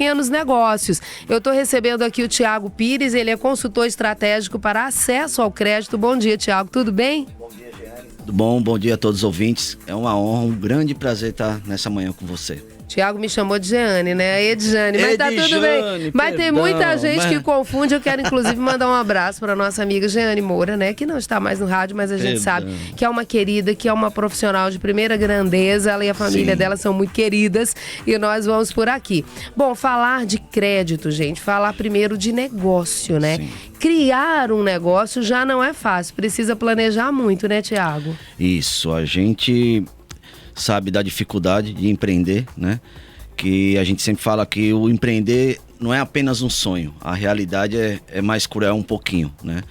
pequenos negócios. Eu estou recebendo aqui o Thiago Pires, ele é consultor estratégico para acesso ao crédito. Bom dia, Thiago, tudo bem? Bom dia, Jeane. Tudo bom? Bom dia a todos os ouvintes. É uma honra, um grande prazer estar nessa manhã com você. Thiago me chamou de Jeane, né? Edjane, mas tá tudo bem. Mas tem muita gente que confunde. Eu quero, inclusive, mandar um abraço para nossa amiga Jeane Moura, né? Que não está mais no rádio, mas a gente sabe que é uma querida, que é uma profissional de primeira grandeza. Ela e a família dela são muito queridas e nós vamos por aqui. Bom, falar de crédito, gente, falar primeiro de negócio, né? Sim. Criar um negócio já não é fácil, precisa planejar muito, né, Thiago? Isso, a gente sabe da dificuldade de empreender, né? Que a gente sempre fala que o empreender não é apenas um sonho, a realidade é mais cruel um pouquinho, né?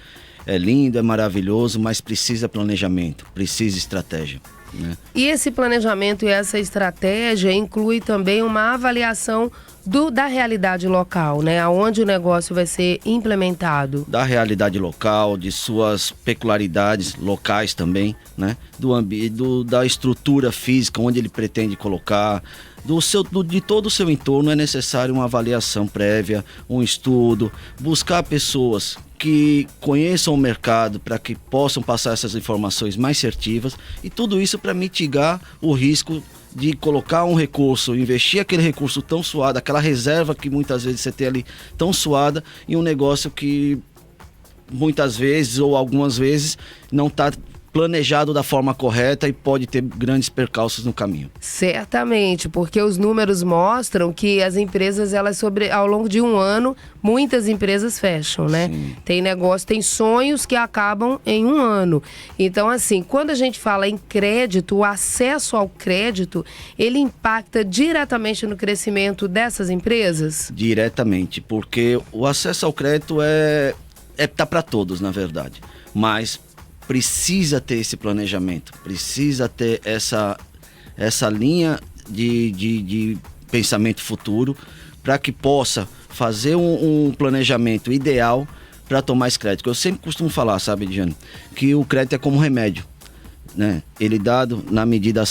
É lindo, é maravilhoso, mas precisa planejamento, precisa estratégia, né? E esse planejamento e essa estratégia inclui também uma avaliação da realidade local, né? Aonde o negócio vai ser implementado. Da realidade local, de suas peculiaridades locais também, né? Da estrutura física, onde ele pretende colocar, de todo o seu entorno é necessário uma avaliação prévia, um estudo, buscar pessoas que conheçam o mercado para que possam passar essas informações mais assertivas e tudo isso para mitigar o risco de colocar um recurso, investir aquele recurso tão suado, aquela reserva que muitas vezes você tem ali tão suada em um negócio que muitas vezes ou algumas vezes não está planejado da forma correta e pode ter grandes percalços no caminho. Certamente, porque os números mostram que as empresas, ao longo de um ano, muitas empresas fecham, né? Sim. Tem negócio, tem sonhos que acabam em um ano. Então, assim, quando a gente fala em crédito, o acesso ao crédito, ele impacta diretamente no crescimento dessas empresas? Diretamente, porque o acesso ao crédito tá para todos, na verdade, mas precisa ter esse planejamento, precisa ter essa linha de pensamento futuro para que possa fazer um planejamento ideal para tomar esse crédito. Eu sempre costumo falar, sabe, Diane, que o crédito é como um remédio, né? Ele dado na medida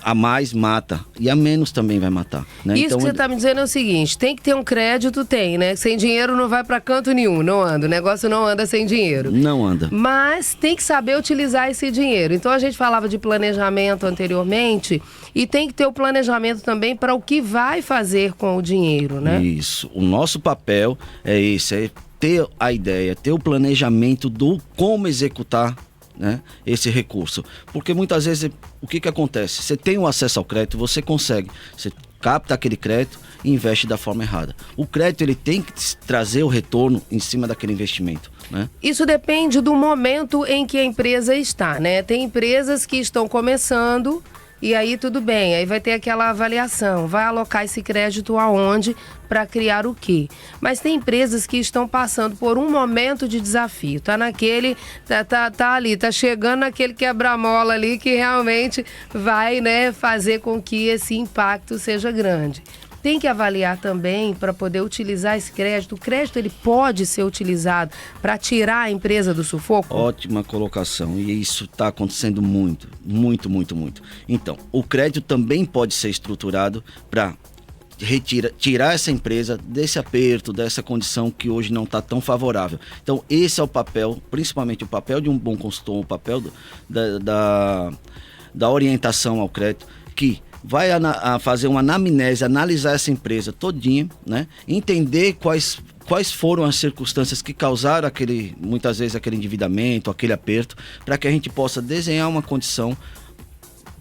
a mais mata e a menos também vai matar, né? Isso então, que você está me dizendo é o seguinte, tem que ter um crédito, né? Sem dinheiro não vai para canto nenhum, não anda. O negócio não anda sem dinheiro. Não anda. Mas tem que saber utilizar esse dinheiro. Então a gente falava de planejamento anteriormente e tem que ter o planejamento também para o que vai fazer com o dinheiro, né? Isso. O nosso papel é esse, é ter a ideia, ter o planejamento do como executar, né, esse recurso, porque muitas vezes o que acontece? Você tem o acesso ao crédito, você consegue, você capta aquele crédito e investe da forma errada. O crédito ele tem que trazer o retorno em cima daquele investimento, né? Isso depende do momento em que a empresa está, né? Tem empresas que estão começando e aí tudo bem, aí vai ter aquela avaliação, vai alocar esse crédito aonde para criar o quê? Mas tem empresas que estão passando por um momento de desafio, tá ali, tá chegando naquele quebra-mola ali que realmente vai, né, fazer com que esse impacto seja grande. Tem que avaliar também para poder utilizar esse crédito. O crédito ele pode ser utilizado para tirar a empresa do sufoco? Ótima colocação. E isso está acontecendo muito. Então, o crédito também pode ser estruturado para tirar essa empresa desse aperto, dessa condição que hoje não está tão favorável. Então, esse é o papel, principalmente o papel de um bom consultor, o papel da orientação ao crédito, que vai fazer uma anamnese, analisar essa empresa todinha, né? Entender quais foram as circunstâncias que causaram muitas vezes aquele endividamento, aquele aperto, para que a gente possa desenhar uma condição,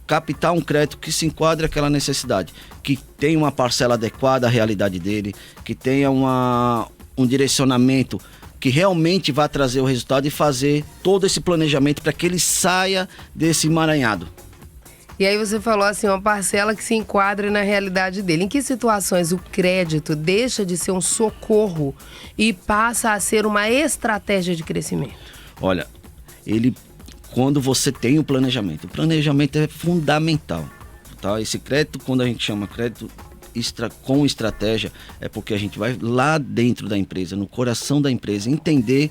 captar um crédito que se enquadre àquela necessidade, que tenha uma parcela adequada à realidade dele, que tenha um direcionamento que realmente vai trazer o resultado e fazer todo esse planejamento para que ele saia desse emaranhado. E aí você falou assim, uma parcela que se enquadre na realidade dele. Em que situações o crédito deixa de ser um socorro e passa a ser uma estratégia de crescimento? Olha, quando você tem o planejamento é fundamental, tá? Esse crédito, quando a gente chama crédito com estratégia, é porque a gente vai lá dentro da empresa, no coração da empresa, entender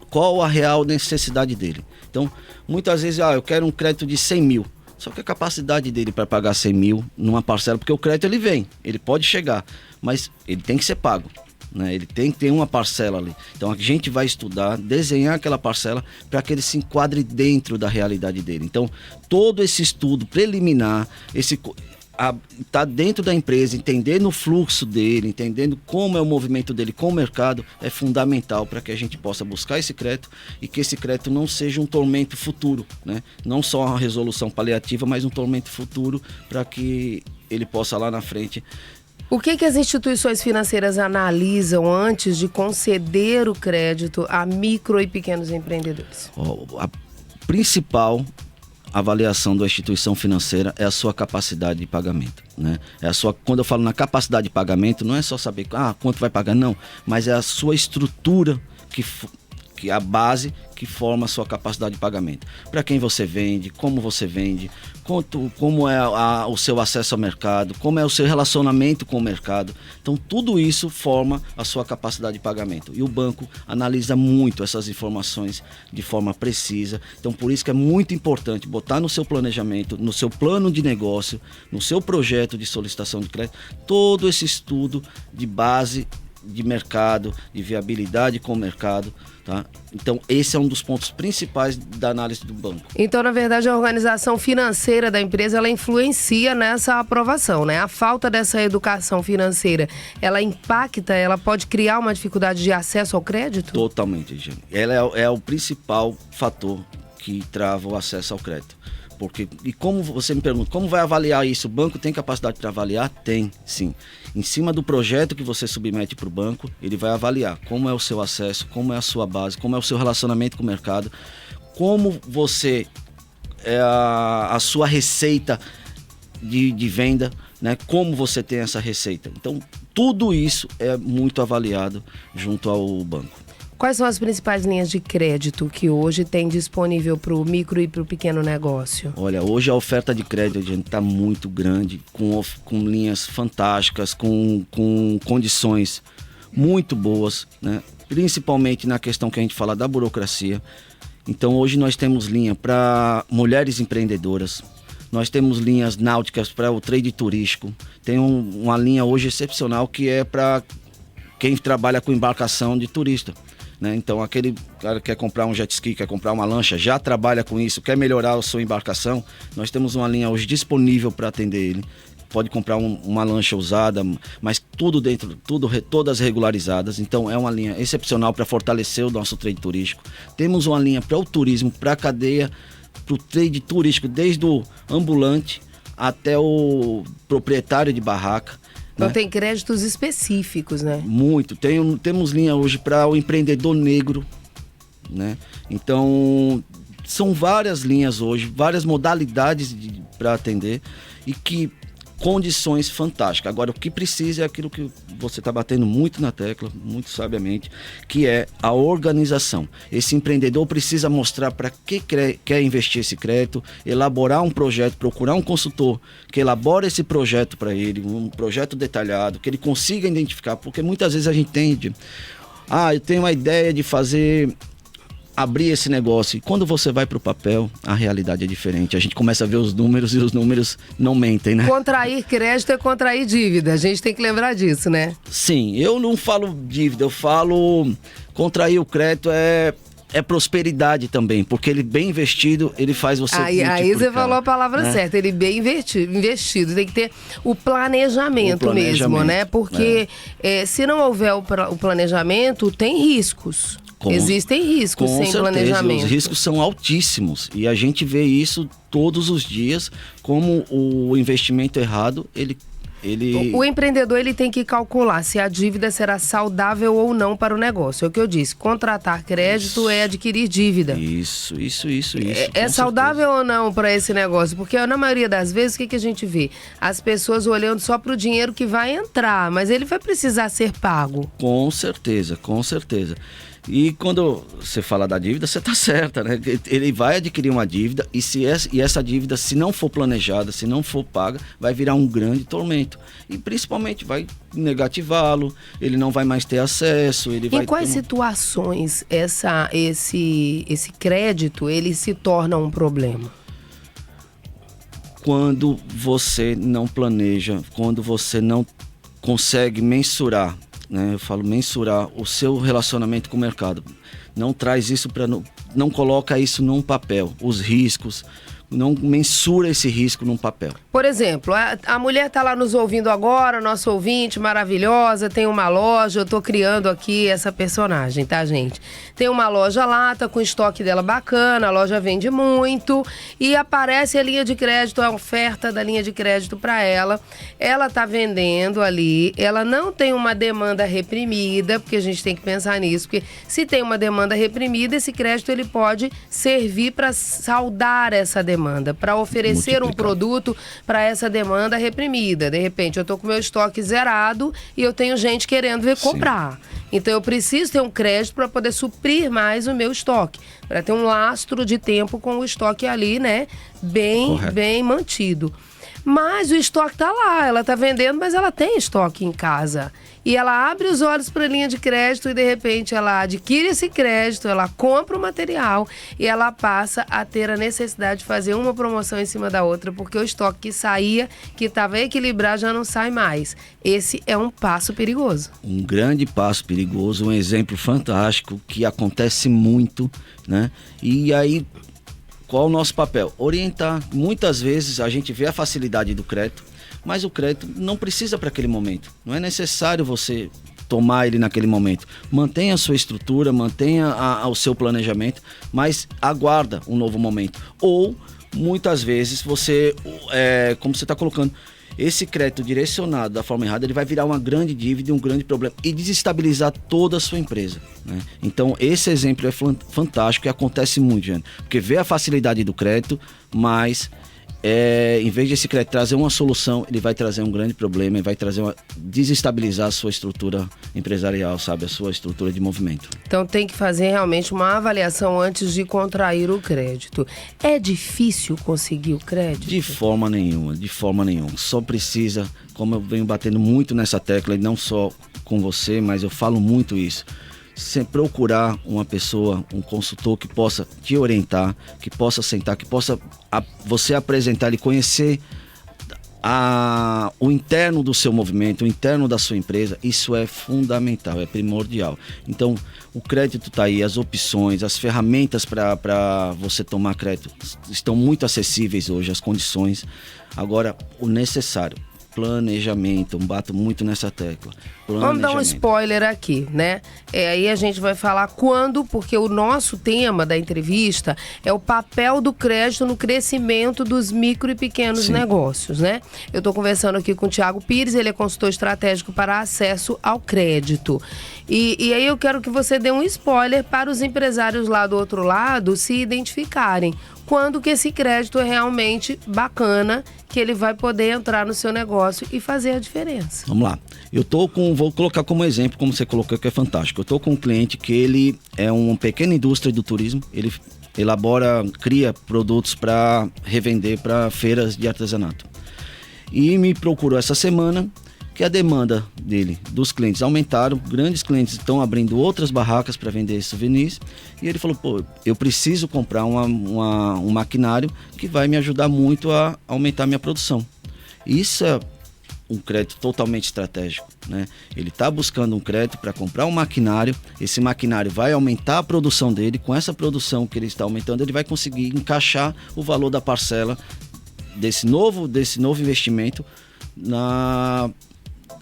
qual a real necessidade dele. Então, muitas vezes, eu quero um crédito de 100 mil. Só que a capacidade dele para pagar 100 mil numa parcela, porque o crédito ele vem, ele pode chegar, mas ele tem que ser pago, né? Ele tem que ter uma parcela ali. Então a gente vai estudar, desenhar aquela parcela para que ele se enquadre dentro da realidade dele. Então todo esse estudo preliminar, tá dentro da empresa, entendendo o fluxo dele, entendendo como é o movimento dele com o mercado, é fundamental para que a gente possa buscar esse crédito e que esse crédito não seja um tormento futuro, né? Não só uma resolução paliativa, mas um tormento futuro para que ele possa lá na frente. O que as instituições financeiras analisam antes de conceder o crédito a micro e pequenos empreendedores? A principal avaliação da instituição financeira é a sua capacidade de pagamento, né? Quando eu falo na capacidade de pagamento, não é só saber quanto vai pagar, não, mas é a sua estrutura que é a base que forma a sua capacidade de pagamento. Para quem você vende, como você vende, como é o seu acesso ao mercado, como é o seu relacionamento com o mercado. Então tudo isso forma a sua capacidade de pagamento. E o banco analisa muito essas informações de forma precisa. Então por isso que é muito importante botar no seu planejamento, no seu plano de negócio, no seu projeto de solicitação de crédito, todo esse estudo de base de mercado, de viabilidade com o mercado, tá? Então esse é um dos pontos principais da análise do banco. Então, na verdade, a organização financeira da empresa, ela influencia nessa aprovação, né? A falta dessa educação financeira, ela impacta, ela pode criar uma dificuldade de acesso ao crédito? Totalmente, gente. Ela é o principal fator que trava o acesso ao crédito. E como você me pergunta, como vai avaliar isso? O banco tem capacidade para avaliar? Tem, sim. Em cima do projeto que você submete para o banco, ele vai avaliar como é o seu acesso, como é a sua base, como é o seu relacionamento com o mercado, como você a sua receita de venda, né? Como você tem essa receita. Então, tudo isso é muito avaliado junto ao banco. Quais são as principais linhas de crédito que hoje tem disponível para o micro e para o pequeno negócio? Olha, hoje a oferta de crédito está muito grande, com linhas fantásticas, com condições muito boas, né? Principalmente na questão que a gente fala da burocracia. Então hoje nós temos linha para mulheres empreendedoras, nós temos linhas náuticas para o trade turístico, tem uma linha hoje excepcional que é para quem trabalha com embarcação de turista, né? Então aquele cara que quer comprar um jet ski, quer comprar uma lancha, já trabalha com isso, quer melhorar a sua embarcação, nós temos uma linha hoje disponível para atender ele. Pode comprar uma lancha usada, mas tudo dentro, todas regularizadas. Então é uma linha excepcional para fortalecer o nosso trade turístico. Temos uma linha para o turismo, para a cadeia, para o trade turístico, desde o ambulante até o proprietário de barraca. Então tem créditos específicos, né? Muito. Temos linha hoje para o empreendedor negro, né? Então são várias linhas hoje, várias modalidades para atender e que condições fantásticas. Agora, o que precisa é aquilo que você está batendo muito na tecla, muito sabiamente, que é a organização. Esse empreendedor precisa mostrar para que quer investir esse crédito, elaborar um projeto, procurar um consultor que elabore esse projeto para ele, um projeto detalhado, que ele consiga identificar, porque muitas vezes a gente entende, eu tenho uma ideia de abrir esse negócio. E quando você vai para o papel, a realidade é diferente. A gente começa a ver os números e os números não mentem, né? Contrair crédito é contrair dívida. A gente tem que lembrar disso, né? Sim, eu não falo dívida, eu falo contrair o crédito é prosperidade também, porque ele bem investido, ele faz você Aí você falou a palavra, né? Certa, ele bem investido, tem que ter o planejamento mesmo, né? Porque se não houver o planejamento, tem riscos. Existem riscos sem planejamento. Os riscos são altíssimos e a gente vê isso todos os dias, como o investimento errado, O empreendedor ele tem que calcular se a dívida será saudável ou não para o negócio. É o que eu disse, contratar crédito é adquirir dívida. Isso. É saudável ou não para esse negócio? Porque na maioria das vezes, o que a gente vê? As pessoas olhando só para o dinheiro que vai entrar, mas ele vai precisar ser pago. Com certeza. E quando você fala da dívida, você está certa, né? Ele vai adquirir uma dívida e essa dívida, se não for planejada, se não for paga, vai virar um grande tormento. E principalmente vai negativá-lo, ele não vai mais ter acesso. Em quais situações esse crédito ele se torna um problema? quando você não planeja, quando você não consegue mensurar, né? Eu falo mensurar o seu relacionamento com o mercado. Não traz isso não coloca isso num papel, os riscos, não mensura esse risco num papel. Por exemplo, a mulher está lá nos ouvindo agora, nossa ouvinte maravilhosa, tem uma loja, eu estou criando aqui essa personagem, tá, gente? Tem uma loja lá, tá com o estoque dela bacana, a loja vende muito e aparece a linha de crédito, a oferta da linha de crédito para ela. Ela tá vendendo ali, ela não tem uma demanda reprimida, porque a gente tem que pensar nisso, porque se tem uma demanda reprimida, esse crédito ele pode servir para saldar essa demanda, para oferecer um produto para essa demanda reprimida. De repente, eu tô com meu estoque zerado e eu tenho gente querendo vir comprar. Então, eu preciso ter um crédito para poder suprir mais o meu estoque, para ter um lastro de tempo com o estoque ali, né, bem mantido. Mas o estoque tá lá, ela tá vendendo, mas ela tem estoque em casa. E ela abre os olhos para a linha de crédito e, de repente, ela adquire esse crédito, ela compra o material e ela passa a ter a necessidade de fazer uma promoção em cima da outra, porque o estoque que saía, que estava equilibrado, já não sai mais. Esse é um passo perigoso. Um grande passo perigoso, um exemplo fantástico que acontece muito, né? E aí, qual o nosso papel? Orientar. Muitas vezes a gente vê a facilidade do crédito, mas o crédito não precisa para aquele momento. Não é necessário você tomar ele naquele momento. Mantenha a sua estrutura, mantenha o seu planejamento, mas aguarda um novo momento. Ou, muitas vezes, você, como você está colocando, esse crédito direcionado da forma errada, ele vai virar uma grande dívida, um grande problema e desestabilizar toda a sua empresa, né? Então, esse exemplo é fantástico e acontece muito, gente, porque vê a facilidade do crédito, mas em vez de esse crédito trazer uma solução, ele vai trazer um grande problema e vai desestabilizar a sua estrutura empresarial, sabe? A sua estrutura de movimento. Então tem que fazer realmente uma avaliação antes de contrair o crédito. É difícil conseguir o crédito? De forma nenhuma. Só precisa, como eu venho batendo muito nessa tecla, e não só com você, mas eu falo muito isso. Você procurar uma pessoa, um consultor que possa te orientar, que possa sentar, que possa você apresentar e conhecer o interno do seu movimento, o interno da sua empresa. Isso é fundamental, é primordial. Então, o crédito está aí, as opções, as ferramentas para você tomar crédito estão muito acessíveis hoje, as condições. Agora, o necessário. Planejamento, bato muito nessa tecla. Vamos dar um spoiler aqui, né? Aí a gente vai falar quando, porque o nosso tema da entrevista é o papel do crédito no crescimento dos micro e pequenos negócios, né? Eu estou conversando aqui com o Thiago Pires, ele é consultor estratégico para acesso ao crédito. E aí eu quero que você dê um spoiler para os empresários lá do outro lado se identificarem. Quando que esse crédito é realmente bacana, que ele vai poder entrar no seu negócio e fazer a diferença. Vamos lá. Vou colocar como exemplo, como você colocou, que é fantástico. Eu estou com um cliente que ele é uma pequena indústria do turismo, ele cria produtos para revender para feiras de artesanato. E me procurou essa semana que a demanda dos clientes aumentaram, grandes clientes estão abrindo outras barracas para vender souvenirs, e ele falou, eu preciso comprar um maquinário que vai me ajudar muito a aumentar minha produção. Isso é um crédito totalmente estratégico, né? Ele está buscando um crédito para comprar um maquinário, esse maquinário vai aumentar a produção dele, com essa produção que ele está aumentando, ele vai conseguir encaixar o valor da parcela desse novo investimento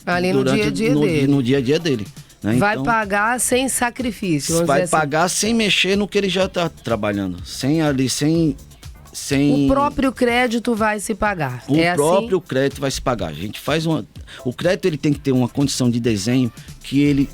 ali no dia a dia dele. No dia a dia dele. Né? Vai pagar sem sacrifício. Vai pagar sem mexer no que ele já está trabalhando. O próprio crédito vai se pagar. O crédito vai se pagar. A gente faz o crédito ele tem que ter uma condição de desenho que ele,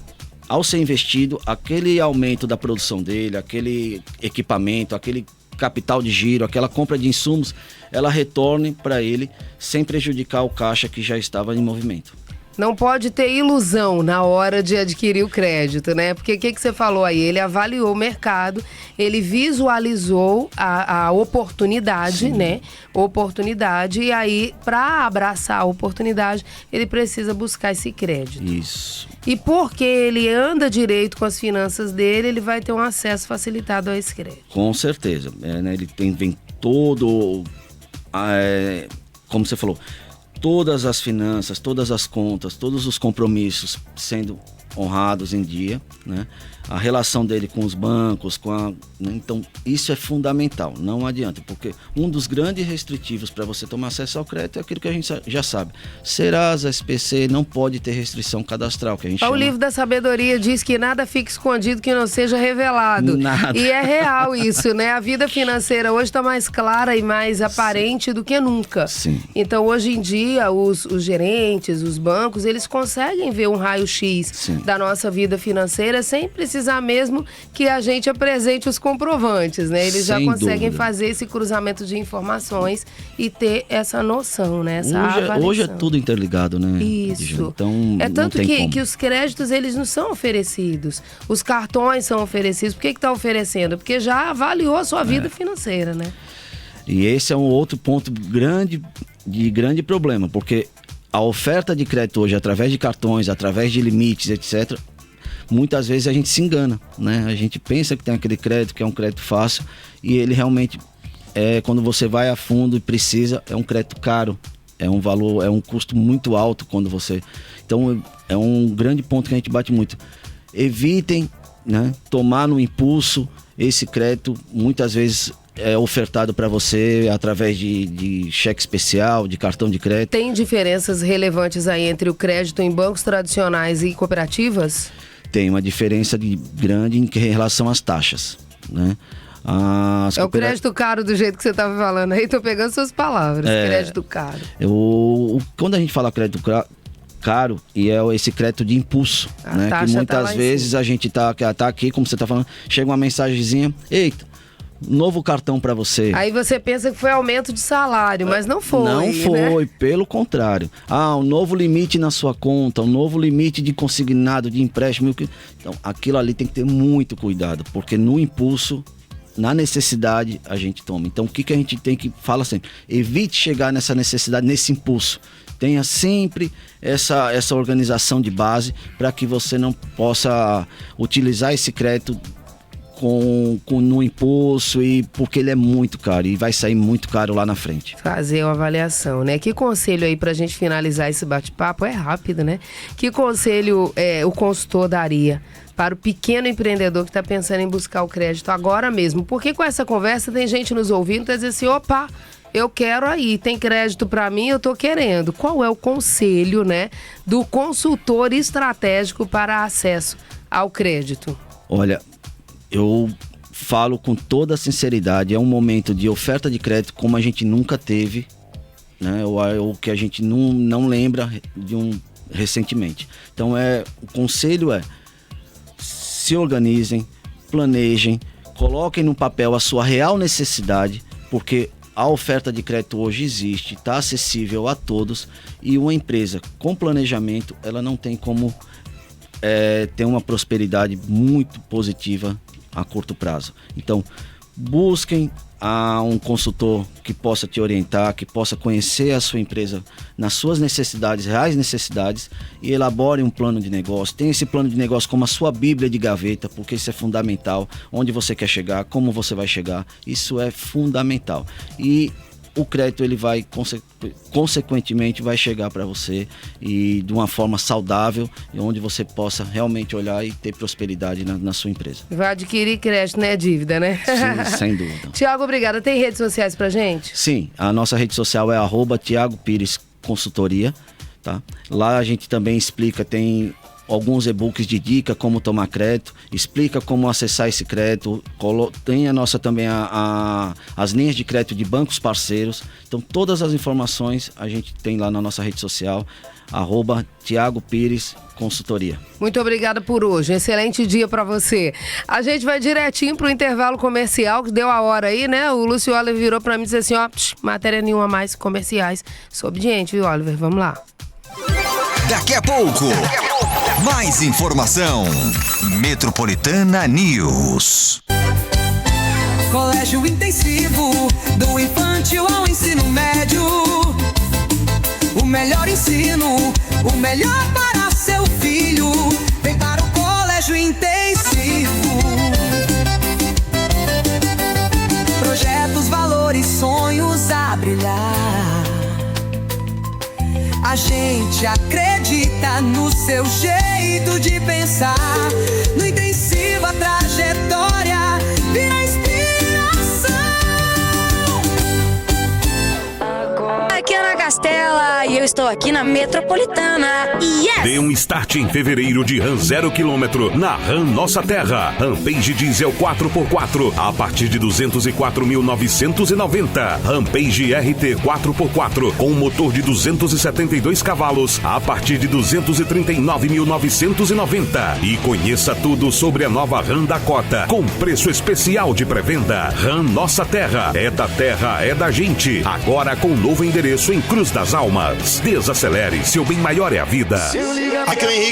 ao ser investido, aquele aumento da produção dele, aquele equipamento, aquele capital de giro, aquela compra de insumos, ela retorne para ele sem prejudicar o caixa que já estava em movimento. Não pode ter ilusão na hora de adquirir o crédito, né? Porque o que você falou aí? Ele avaliou o mercado, ele visualizou a oportunidade, né? Oportunidade, e aí, para abraçar a oportunidade, ele precisa buscar esse crédito. Isso. E porque ele anda direito com as finanças dele, ele vai ter um acesso facilitado a esse crédito. Com certeza. Né? Ele vem todo como você falou, todas as finanças, todas as contas, todos os compromissos sendo honrados em dia, né? A relação dele com os bancos, então isso é fundamental, não adianta, porque um dos grandes restritivos para você tomar acesso ao crédito é aquilo que a gente já sabe. Serasa, SPC, não pode ter restrição cadastral, que a gente chama. O livro da sabedoria diz que nada fica escondido que não seja revelado. Nada. E é real isso, né? A vida financeira hoje está mais clara e mais aparente do que nunca. Sim. Então, hoje em dia, os gerentes, os bancos, eles conseguem ver um raio-x da nossa vida financeira sem precisar mesmo que a gente apresente os comprovantes, né? Eles já conseguem fazer esse cruzamento de informações e ter essa noção, né? Hoje é tudo interligado, né? Isso. Então, é tanto que os créditos, eles não são oferecidos. Os cartões são oferecidos. Por que está oferecendo? Porque já avaliou a sua vida financeira, né? E esse é um outro ponto de grande problema, porque a oferta de crédito hoje, através de cartões, através de limites, etc., muitas vezes a gente se engana, né? A gente pensa que tem aquele crédito, que é um crédito fácil, e ele realmente, quando você vai a fundo e precisa, é um crédito caro. É um valor, é um custo muito alto quando você... Então, é um grande ponto que a gente bate muito. Evitem, né, tomar no impulso esse crédito, muitas vezes é ofertado para você através de cheque especial, de cartão de crédito. Tem diferenças relevantes aí entre o crédito em bancos tradicionais e cooperativas? Tem uma diferença grande em relação às taxas, né? O crédito caro do jeito que você estava falando aí, tô pegando suas palavras, crédito caro. Quando a gente fala crédito caro, e é esse crédito de impulso, né? Que muitas vezes a gente tá aqui, como você tá falando, chega uma mensagenzinha, eita, novo cartão para você. Aí você pensa que foi aumento de salário, mas não foi. Não foi, né? Pelo contrário. Um novo limite na sua conta, um novo limite de consignado, de empréstimo. Então, aquilo ali tem que ter muito cuidado, porque no impulso, na necessidade, a gente toma. Então, o que a gente tem que falar sempre? Evite chegar nessa necessidade, nesse impulso. Tenha sempre essa organização de base para que você não possa utilizar esse crédito no impulso, e porque ele é muito caro e vai sair muito caro lá na frente. Fazer uma avaliação, né? Que conselho aí pra gente finalizar esse bate-papo? É rápido, né? Que conselho o consultor daria para o pequeno empreendedor que está pensando em buscar o crédito agora mesmo? Porque com essa conversa tem gente nos ouvindo que está dizendo assim, opa, eu quero aí, tem crédito para mim, eu tô querendo. Qual é o conselho, né, do consultor estratégico para acesso ao crédito? Olha, eu falo com toda a sinceridade, é um momento de oferta de crédito como a gente nunca teve, né? O que a gente não lembra recentemente. Então, o conselho se organizem, planejem, coloquem no papel a sua real necessidade, porque a oferta de crédito hoje existe, está acessível a todos, e uma empresa com planejamento, ela não tem como ter uma prosperidade muito positiva a curto prazo. Então, busquem um consultor que possa te orientar, que possa conhecer a sua empresa nas suas necessidades, reais necessidades, e elabore um plano de negócio. Tenha esse plano de negócio como a sua bíblia de gaveta, porque isso é fundamental. Onde você quer chegar, como você vai chegar, isso é fundamental. E o crédito, ele vai, consequentemente, vai chegar para você, e de uma forma saudável, e onde você possa realmente olhar e ter prosperidade na sua empresa. Vai adquirir crédito, não é dívida, né? Sim, sem dúvida. Tiago, obrigada. Tem redes sociais pra gente? Sim, a nossa rede social é @Tiago Pires Consultoria, tá? Lá a gente também explica, tem alguns e-books de dica como tomar crédito, explica como acessar esse crédito, tem a nossa também as linhas de crédito de bancos parceiros. Então, todas as informações a gente tem lá na nossa rede social, @Tiago Pires Consultoria. Muito obrigada por hoje, excelente dia para você. A gente vai direitinho pro intervalo comercial, que deu a hora aí, né? O Lúcio Oliver virou para mim e disse assim, matéria nenhuma mais comerciais. Sou obediente, viu, Oliver? Vamos lá. Daqui a pouco, mais informação. Metropolitana News. Colégio Intensivo, do infantil ao ensino médio. O melhor ensino, o melhor para seu filho. Vem para o Colégio Intensivo. Projetos, valores, sonhos a brilhar. gente acredita no seu jeito de pensar. No Intensivo a trajetória vira inspiração. Aqui é Ana Castela e eu estou aqui na Metropolitana. Yes! Dê um start em fevereiro de RAM 0 km na RAM Nossa Terra. Rampage Diesel 4x4 a partir de 204.990. Rampage RT 4x4 com motor de 272 cavalos a partir de 239.990. E conheça tudo sobre a nova RAM Dakota com preço especial de pré-venda. RAM Nossa Terra. É da terra, é da gente. Agora com novo endereço em Cruz das Almas. Desacelere, seu bem maior é a vida. Aqui é o Henrique.